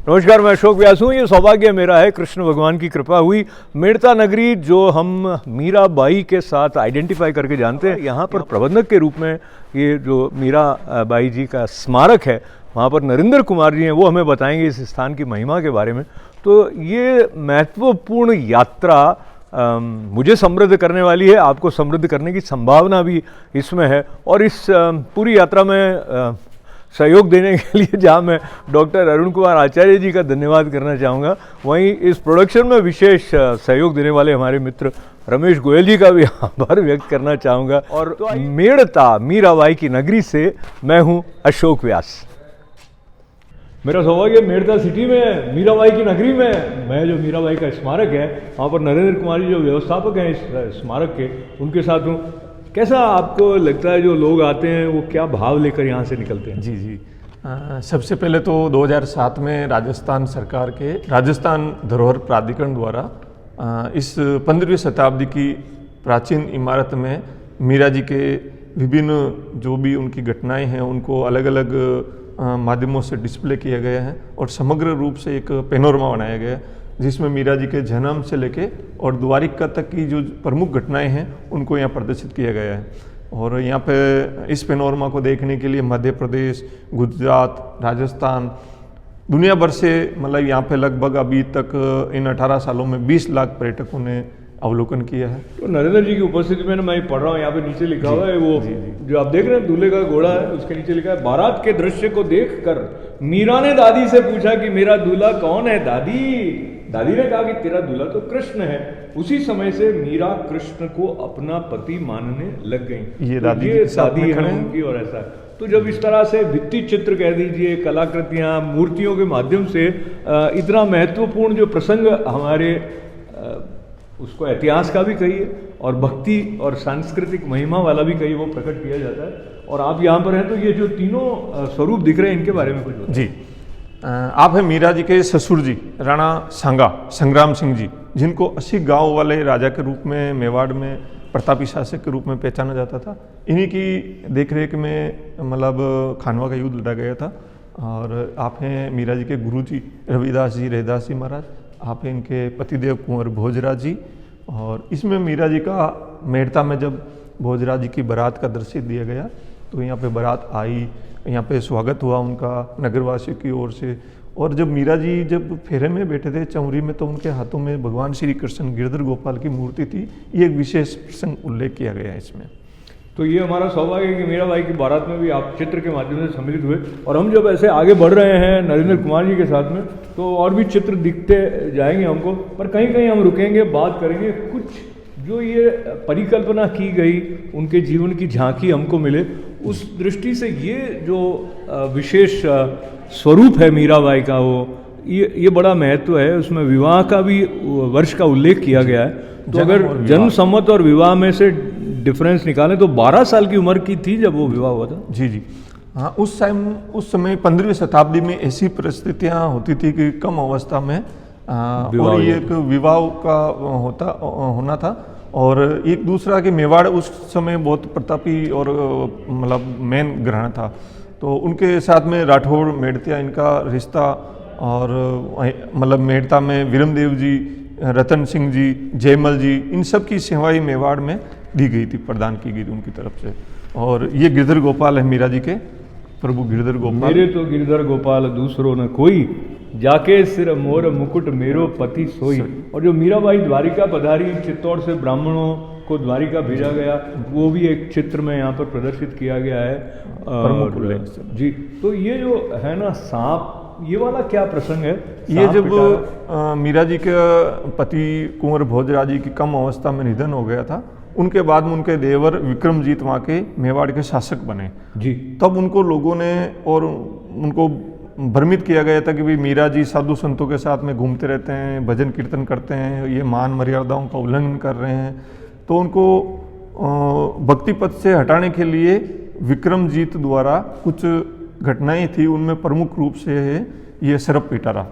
नमस्कार, मैं अशोक व्यास हूँ। ये सौभाग्य मेरा है, कृष्ण भगवान की कृपा हुई। मेड़ता नगरी जो हम मीराबाई के साथ आइडेंटिफाई करके जानते हैं, यहाँ पर प्रबंधक के रूप में ये जो मीराबाई जी का स्मारक है, वहाँ पर नरेंद्र कुमार जी हैं, वो हमें बताएंगे इस स्थान की महिमा के बारे में। तो ये महत्वपूर्ण यात्रा मुझे समृद्ध करने वाली है, आपको समृद्ध करने की संभावना भी इसमें है। और इस पूरी यात्रा में सहयोग देने के लिए जहाँ मैं डॉक्टर अरुण कुमार आचार्य जी का धन्यवाद करना चाहूँगा, वहीं इस प्रोडक्शन में विशेष सहयोग देने वाले हमारे मित्र रमेश गोयल जी का भी आभार व्यक्त करना चाहूँगा। और तो मेड़ता मीराबाई की नगरी से मैं हूँ अशोक व्यास। मेरा सौभाग्य मेड़ता सिटी में, मीराबाई की नगरी में, मैं जो मीराबाई का स्मारक है वहाँ पर नरेंद्र कुमार जी जो व्यवस्थापक हैं इस स्मारक के, उनके साथ हूँ। कैसा आपको लगता है जो लोग आते हैं वो क्या भाव लेकर यहाँ से निकलते हैं? जी सबसे पहले तो 2007 में राजस्थान सरकार के राजस्थान धरोहर प्राधिकरण द्वारा इस 15वीं शताब्दी की प्राचीन इमारत में मीरा जी के विभिन्न जो भी उनकी घटनाएं हैं उनको अलग अलग माध्यमों से डिस्प्ले किया गया है और समग्र रूप से एक पेनोरमा बनाया गया है, जिसमें मीरा जी के जन्म से लेके और द्वारिका तक की जो प्रमुख घटनाएं हैं उनको यहाँ प्रदर्शित किया गया है। और यहाँ पे इस पेनोरमा को देखने के लिए मध्य प्रदेश, गुजरात, राजस्थान, दुनिया भर से मतलब यहाँ पे लगभग अभी तक इन 18 सालों में 20 लाख पर्यटकों ने अवलोकन किया है। तो नरेंद्र जी की उपस्थिति में मैं पढ़ रहा हूँ, यहाँ पे नीचे लिखा हुआ है वो जो आप देख रहे हैं दूल्हे का घोड़ा है, उसके नीचे लिखा है, बारात के दृश्य को देखकर मीरा ने दादी से पूछा कि मेरा दूल्हा कौन है दादी? दादी ने कहा कि तेरा दूल्हा तो कृष्ण है। उसी समय से मीरा कृष्ण को अपना पति मानने लग गई। ये तो दादी है उनकी। और ऐसा तो जब इस तरह से भित्ति चित्र कह दीजिए, कलाकृतियाँ, मूर्तियों के माध्यम से इतना महत्वपूर्ण जो प्रसंग हमारे उसको इतिहास का भी कहिए और भक्ति और सांस्कृतिक महिमा वाला भी कहिए, वो प्रकट किया जाता है। और आप यहाँ पर हैं तो ये जो तीनों स्वरूप दिख रहे हैं इनके बारे में कुछ बताइए। जी, आप हैं मीरा जी के ससुर जी राणा सांगा संग्राम सिंह जी, जिनको 80 गांव वाले राजा के रूप में मेवाड़ में प्रतापी शासक के रूप में पहचाना जाता था। इन्हीं की देखरेख में मतलब खानवा का युद्ध लड़ा गया था। और आप हैं मीरा जी के गुरु जी रविदास जी रैदास जी महाराज, आप हैं इनके पतिदेव कुंवर भोजराज जी। और इसमें मीरा जी का मेड़ता में जब भोजराज जी की बारात का दृश्य दिया गया तो यहाँ पे बारात आई, यहाँ पे स्वागत हुआ उनका नगरवासियों की ओर से। और जब मीरा जी जब फेरे में बैठे थे चौरी में तो उनके हाथों में भगवान श्री कृष्ण गिरधर गोपाल की मूर्ति थी। ये एक विशेष प्रसंग उल्लेख किया गया है इसमें। तो ये हमारा सौभाग्य है कि मीराबाई की बारात में भी आप चित्र के माध्यम से सम्मिलित हुए। और हम जब ऐसे आगे बढ़ रहे हैं नरेंद्र कुमार जी के साथ में तो और भी चित्र दिखते जाएंगे हमको, पर कहीं कहीं हम रुकेंगे, बात करेंगे। कुछ जो ये परिकल्पना की गई, उनके जीवन की झांकी हमको मिले, उस दृष्टि से ये जो विशेष स्वरूप है मीराबाई का, वो ये बड़ा महत्व है। उसमें विवाह का भी वर्ष का उल्लेख किया गया है। तो अगर जन्म सम्मत और विवाह में से डिफरेंस निकालें तो 12 साल की उम्र की थी जब वो विवाह हुआ था। जी हाँ, उस समय 15वीं शताब्दी में ऐसी परिस्थितियाँ होती थी कि कम अवस्था में और ये एक विवाह का होना था। और एक दूसरा कि मेवाड़ उस समय बहुत प्रतापी और मतलब मेन ग्रहण था, तो उनके साथ में राठौड़ मेड़तिया इनका रिश्ता। और मतलब मेड़ता में वीरमदेव जी, रतन सिंह जी, जयमल जी, इन सब की सेवाएं मेवाड़ में दी गई थी, प्रदान की गई थी उनकी तरफ से। और ये गिरधर गोपाल है मीरा जी के, प्रभु गिरधर गोपाल। मेरे तो गिरधर गोपाल दूसरो न कोई, जाके सिर मोर मुकुट मेरो पति सोई। और जो मीराबाई द्वारिका पधारी, चित्तौड़ से ब्राह्मणों को द्वारिका भेजा गया, वो भी एक चित्र में यहाँ पर प्रदर्शित किया गया है। जी, तो ये जो है ना सांप, ये वाला क्या प्रसंग है? ये जब मीरा जी के पति कुंवर भोजराज जी की कम अवस्था में निधन हो गया था, उनके बाद में उनके देवर विक्रमजीत वहाँ के मेवाड़ के शासक बने जी। तब उनको लोगों ने और उनको भ्रमित किया गया था कि भाई मीरा जी साधु संतों के साथ में घूमते रहते हैं, भजन कीर्तन करते हैं, ये मान मर्यादाओं का उल्लंघन कर रहे हैं। तो उनको भक्ति पथ से हटाने के लिए विक्रमजीत द्वारा कुछ घटनाएं थी, उनमें प्रमुख रूप से ये सर्प पिटारा।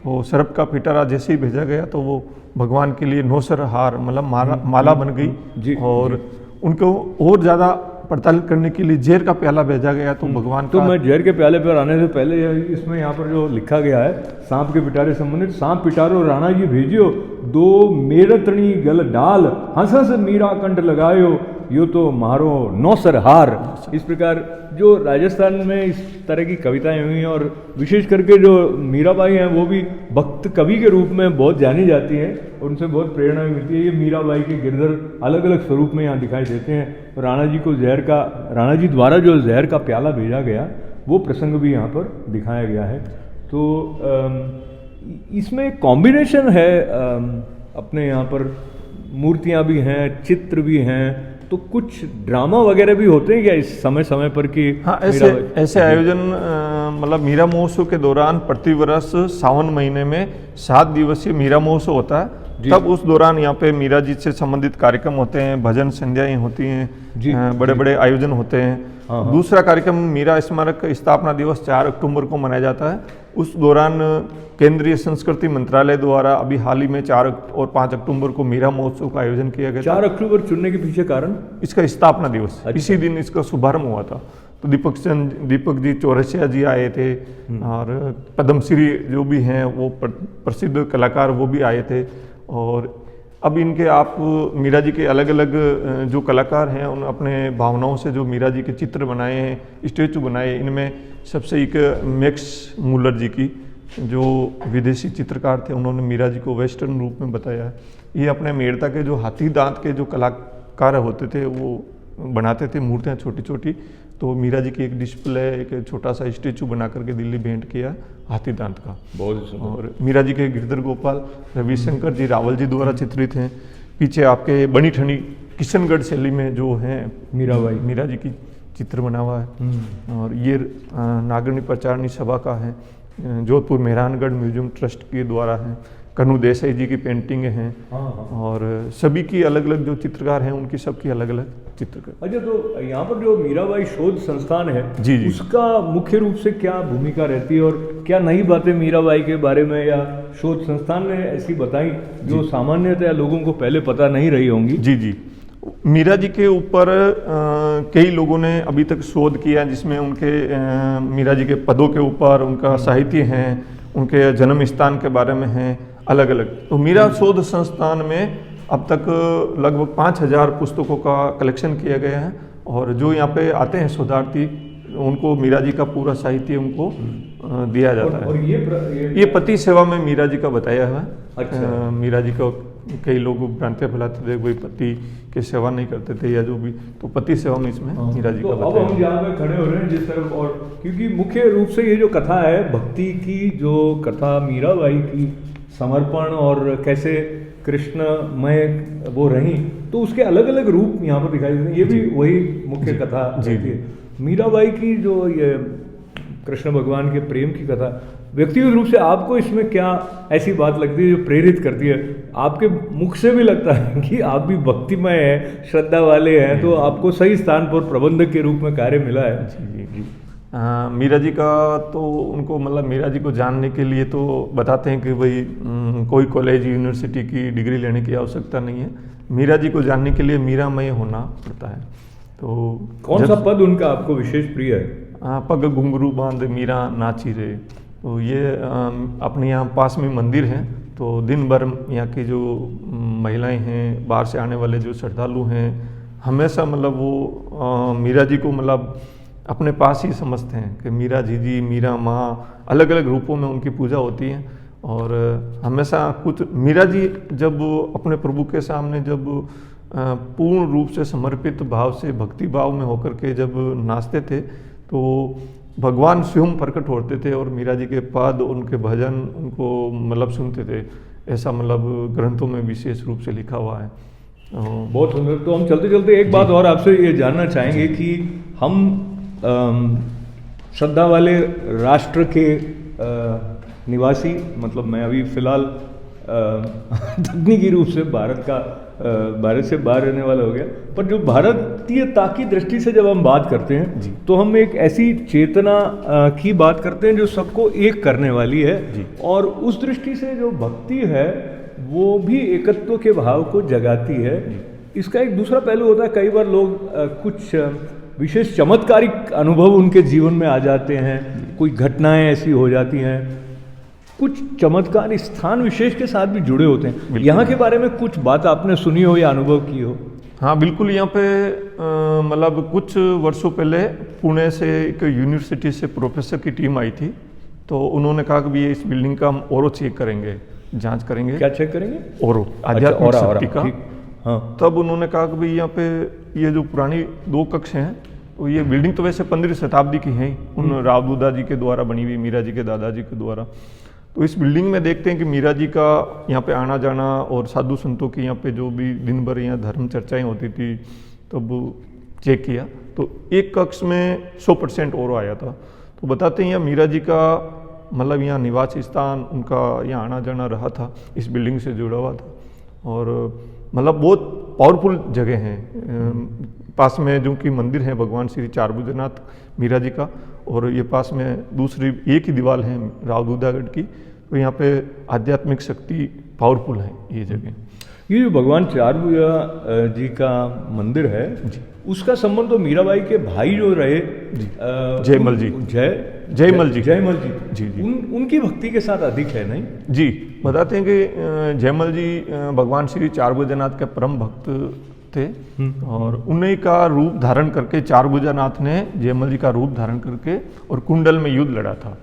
तो सर्प का पिटारा जैसे ही भेजा गया तो वो भगवान के लिए नौसर हार मतलब माला बन गई। और उनको और ज़्यादा पड़ताल करने के लिए जहर का प्याला भेजा गया तो भगवान तो मैं जहर के प्याले पर आने से पहले इसमें यहाँ पर जो लिखा गया है सांप के पिटारे संबंधित, सांप पिटारो राणा जी भेजियो, दो मेरतणी गल डाल, हंस हंस मीरा कंठ लगायो, यो तो मारो नौसर हार। इस प्रकार जो राजस्थान में इस तरह की कविताएं हुई हैं, और विशेष करके जो मीराबाई हैं वो भी भक्त कवि के रूप में बहुत जानी जाती हैं, उनसे बहुत प्रेरणा भी मिलती है। ये मीराबाई के गिरधर अलग अलग स्वरूप में यहाँ दिखाई देते हैं। राणा जी को राणा जी द्वारा जो जहर का प्याला भेजा गया वो प्रसंग भी यहाँ पर दिखाया गया है। तो इसमें कॉम्बिनेशन है, अपने यहाँ पर मूर्तियाँ भी हैं, चित्र भी हैं, तो कुछ ड्रामा वगैरह भी होते हैं क्या इस समय समय पर कि? हाँ, ऐसे आयोजन मतलब मीरा महोत्सव के दौरान प्रतिवर्ष सावन महीने में 7 दिवसीय मीरा महोत्सव होता है। तब उस दौरान यहाँ पे मीरा जी से संबंधित कार्यक्रम होते हैं, भजन संध्याएं होती हैं, बड़े बड़े आयोजन होते हैं। दूसरा कार्यक्रम मीरा स्मारक स्थापना दिवस 4 अक्टूबर को मनाया जाता है। उस दौरान केंद्रीय संस्कृति मंत्रालय द्वारा अभी हाल ही में 4 और 5 अक्टूबर को मीरा महोत्सव का आयोजन किया गया। 4 अक्टूबर चुनने के पीछे कारण? इसका स्थापना दिवस, इसी दिन इसका शुभारंभ हुआ था। तो दीपक जी चौरसिया जी आए थे, और पद्मश्री जो भी हैं वो प्रसिद्ध कलाकार वो भी आए थे। और अब इनके आप मीरा जी के अलग अलग जो कलाकार हैं उन अपने भावनाओं से जो मीरा जी के चित्र बनाए हैं, स्टेचू बनाए। इनमें सबसे एक मैक्स मूलर जी की, जो विदेशी चित्रकार थे, उन्होंने मीरा जी को वेस्टर्न रूप में बताया है। ये अपने मेड़ता के जो हाथी दांत के जो कलाकार होते थे वो बनाते थे मूर्तियाँ छोटी छोटी। तो मीरा जी की एक डिस्प्ले, एक छोटा सा स्टेचू बना करके दिल्ली भेंट किया हाथी दांत का। बहुत। और मीरा जी के गिरधर गोपाल रविशंकर जी रावल जी द्वारा चित्रित हैं। पीछे आपके बनी ठनी किशनगढ़ शैली में जो हैं मीरा जी की चित्र बना हुआ है। और ये नागरणी प्रचारणी सभा का है, जोधपुर मेहरानगढ़ म्यूजियम ट्रस्ट के द्वारा है। कन्हू देसाई जी की पेंटिंग हैं। और सभी की अलग अलग जो चित्रकार हैं उनकी सबकी अलग अलग चित्रकार। अच्छा, तो यहाँ पर जो मीराबाई शोध संस्थान है जी, उसका मुख्य रूप से क्या भूमिका रहती है, और क्या नई बातें मीराबाई के बारे में या शोध संस्थान ने ऐसी बताई जो सामान्यतः लोगों को पहले पता नहीं रही होंगी? जी, मीरा जी के ऊपर कई लोगों ने अभी तक शोध किया, जिसमें उनके मीरा जी के पदों के ऊपर उनका साहित्य है, उनके जन्म स्थान के बारे में है अलग अलग। तो मीरा शोध संस्थान में अब तक लगभग 5000 पुस्तकों का कलेक्शन किया गया है। और जो यहाँ पे आते हैं शोधार्थी, उनको मीरा जी का पूरा साहित्य उनको दिया जाता है। और ये पति सेवा में मीरा जी का बताया हुआ है। अच्छा। मीरा जी को कई लोग भ्रांतियाँ फैलाते थे, कोई पति की सेवा नहीं करते थे या जो भी, तो पति सेवा में इसमें मीरा जी का बताया। अब हम जहाँ पे खड़े हो रहे हैं जिस तरफ, और क्योंकि मुख्य रूप से ये जो कथा है भक्ति की, जो कथा मीराबाई की समर्पण और कैसे कृष्णमय वो रही, तो उसके अलग अलग रूप यहाँ पर दिखाई देते हैं। ये भी वही मुख्य कथा रहती है मीराबाई की, जो ये कृष्ण भगवान के प्रेम की कथा। व्यक्तिगत रूप से आपको इसमें क्या ऐसी बात लगती है जो प्रेरित करती है? आपके मुख से भी लगता है कि आप भी भक्तिमय हैं, श्रद्धा वाले हैं, तो आपको सही स्थान पर प्रबंधक के रूप में कार्य मिला है। जी। मीरा जी का तो उनको मतलब मीरा जी को जानने के लिए तो बताते हैं कि भाई कोई कॉलेज यूनिवर्सिटी की डिग्री लेने की आवश्यकता नहीं है। मीरा जी को जानने के लिए मीरामय होना पड़ता है। तो कौन सा पद उनका आपको विशेष प्रिय है? पग घुंघरू बांध मीरा नाची रे। तो ये अपने यहाँ पास में मंदिर है, तो दिन भर यहाँ की जो महिलाएं हैं, बाहर से आने वाले जो श्रद्धालु हैं, हमेशा मतलब वो मीरा जी को मतलब अपने पास ही समझते हैं कि मीरा जी, मीरा माँ, अलग अलग रूपों में उनकी पूजा होती है। और हमेशा कुछ मीरा जी जब अपने प्रभु के सामने जब पूर्ण रूप से समर्पित भाव से, भक्ति भाव में होकर के जब नाचते थे, तो भगवान स्वयं प्रकट होते थे और मीरा जी के पद, उनके भजन उनको मतलब सुनते थे। ऐसा मतलब ग्रंथों में विशेष रूप से लिखा हुआ है। बहुत सुंदर। तो हम चलते चलते एक बात और आपसे ये जानना चाहेंगे कि हम श्रद्धा वाले राष्ट्र के निवासी, मतलब मैं अभी फिलहाल तकनीकी रूप से भारत का भारत से बाहर रहने वाला हो गया। पर जो भारतीयता की दृष्टि से जब हम बात करते हैं तो हम एक ऐसी चेतना की बात करते हैं जो सबको एक करने वाली है, और उस दृष्टि से जो भक्ति है वो भी एकत्व के भाव को जगाती है। इसका एक दूसरा पहलू होता है, कई बार लोग कुछ विशेष चमत्कारिक अनुभव उनके जीवन में आ जाते हैं, कोई घटनाएं ऐसी हो जाती हैं, कुछ चमत्कार स्थान विशेष के साथ भी जुड़े होते हैं। यहाँ के बारे में कुछ बात आपने सुनी हो या अनुभव की हो? हाँ बिल्कुल, यहाँ पे मतलब कुछ वर्षों पहले पुणे से एक यूनिवर्सिटी से प्रोफेसर की टीम आई थी, तो उन्होंने कहा कि भी इस बिल्डिंग का हम और चेक करेंगे, जांच करेंगे। क्या चेक करेंगे? और आध्यात्मिक शक्ति का। हाँ। तब उन्होंने कहा कि भाई यहाँ पे ये जो पुरानी 2 कक्ष हैं, तो ये बिल्डिंग तो वैसे 15वीं शताब्दी की है, उन रावदूदा जी के द्वारा बनी हुई, मीरा जी के दादाजी के द्वारा। तो इस बिल्डिंग में देखते हैं कि मीरा जी का यहाँ पे आना जाना और साधु संतों की यहाँ पे जो भी दिन भर यहाँ धर्म चर्चाएं होती थी, तब चेक किया तो एक कक्ष में 100% और आया था। तो बताते हैं यहाँ मीरा जी का मतलब यहाँ निवास स्थान, उनका यहाँ आना जाना रहा था, इस बिल्डिंग से जुड़ा हुआ था। और मतलब बहुत पावरफुल जगह है। पास में जो कि मंदिर है भगवान श्री चारभुजनाथ मीरा जी का, और ये पास में दूसरी एक ही दीवार है रावदूदागढ़ की। तो यहाँ पे आध्यात्मिक शक्ति पावरफुल है ये जगह। ये जो भगवान चारभुजा जी का मंदिर है, उसका संबंध तो मीराबाई के भाई जो रहे जयमल जी, जयमल जी जी जी उनकी भक्ति के साथ अधिक है, नहीं? जी, बताते हैं कि जयमल जी भगवान श्री चारभुजनाथ के परम भक्त थे, और उन्हीं का रूप धारण करके चारभुजानाथ ने जयमल जी का रूप धारण करके और कुंडल में युद्ध लड़ा था।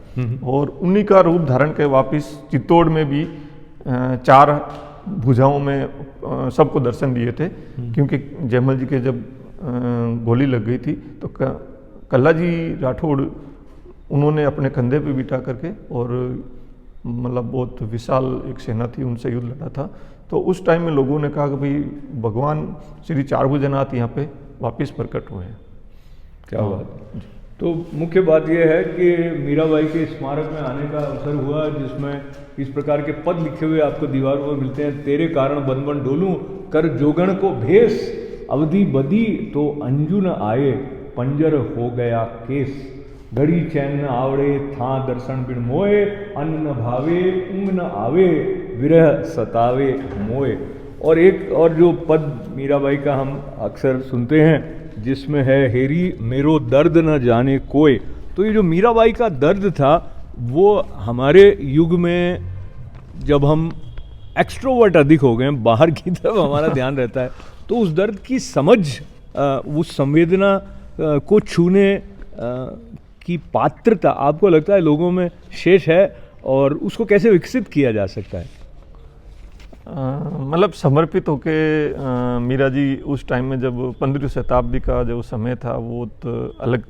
और उन्हीं का रूप धारण के वापस चित्तौड़ में भी 4 भुजाओं में सबको दर्शन दिए थे, क्योंकि जयमल जी के जब गोली लग गई थी तो कल्ला जी राठौड़ उन्होंने अपने कंधे पे बिठा करके, और मतलब बहुत विशाल एक सेना थी, उनसे युद्ध लड़ा था। तो उस टाइम में लोगों ने कहा कि भाई भगवान श्री चारभुजनाथ यहाँ पे वापस प्रकट हुए हैं। क्या बात। तो मुख्य बात यह है कि मीराबाई के स्मारक में आने का अवसर हुआ, जिसमें इस प्रकार के पद लिखे हुए आपको दीवारों पर मिलते हैं। तेरे कारण बन बन डोलूं, कर जोगण को भेस, अवधि बदी तो अंजू न आए, पंजर हो गया केस, घड़ी चैन न आवड़े था दर्शन बिन मोए, अन्न न भावे ऊंग न आवे, विरह सतावे मोए। और एक और जो पद मीराबाई का हम अक्सर सुनते हैं, जिसमें है हेरी मेरो दर्द न जाने कोई। तो ये जो मीराबाई का दर्द था, वो हमारे युग में जब हम एक्सट्रोवर्ट अधिक हो गए, बाहर की तरफ हमारा ध्यान रहता है, तो उस दर्द की समझ, उस संवेदना को छूने की पात्रता आपको लगता है लोगों में शेष है, और उसको कैसे विकसित किया जा सकता है? मतलब समर्पित होके मीरा जी उस टाइम में जब 15वीं शताब्दी का जो समय था वो तो अलग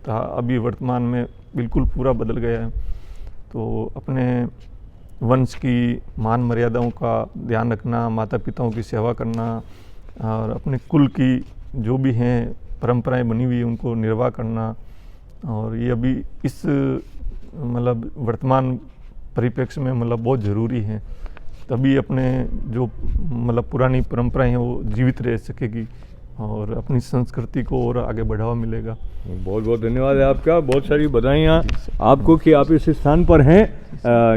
था, अभी वर्तमान में बिल्कुल पूरा बदल गया है। तो अपने वंश की मान मर्यादाओं का ध्यान रखना, माता पिताओं की सेवा करना, और अपने कुल की जो भी हैं परंपराएं बनी हुई उनको निर्वाह करना, और ये अभी इस मतलब वर्तमान परिप्रेक्ष्य में मतलब बहुत ज़रूरी है। तभी अपने जो मतलब पुरानी परंपराएं हैं वो जीवित रह सकेगी, और अपनी संस्कृति को और आगे बढ़ावा मिलेगा। बहुत बहुत धन्यवाद है आपका, बहुत सारी बधाइयाँ आपको कि आप इस स्थान पर हैं।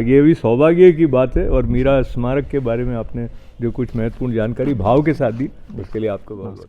ये भी सौभाग्य की बात है, और मीरा स्मारक के बारे में आपने जो कुछ महत्वपूर्ण जानकारी भाव के साथ दी, उसके लिए आपको बहुत बहुत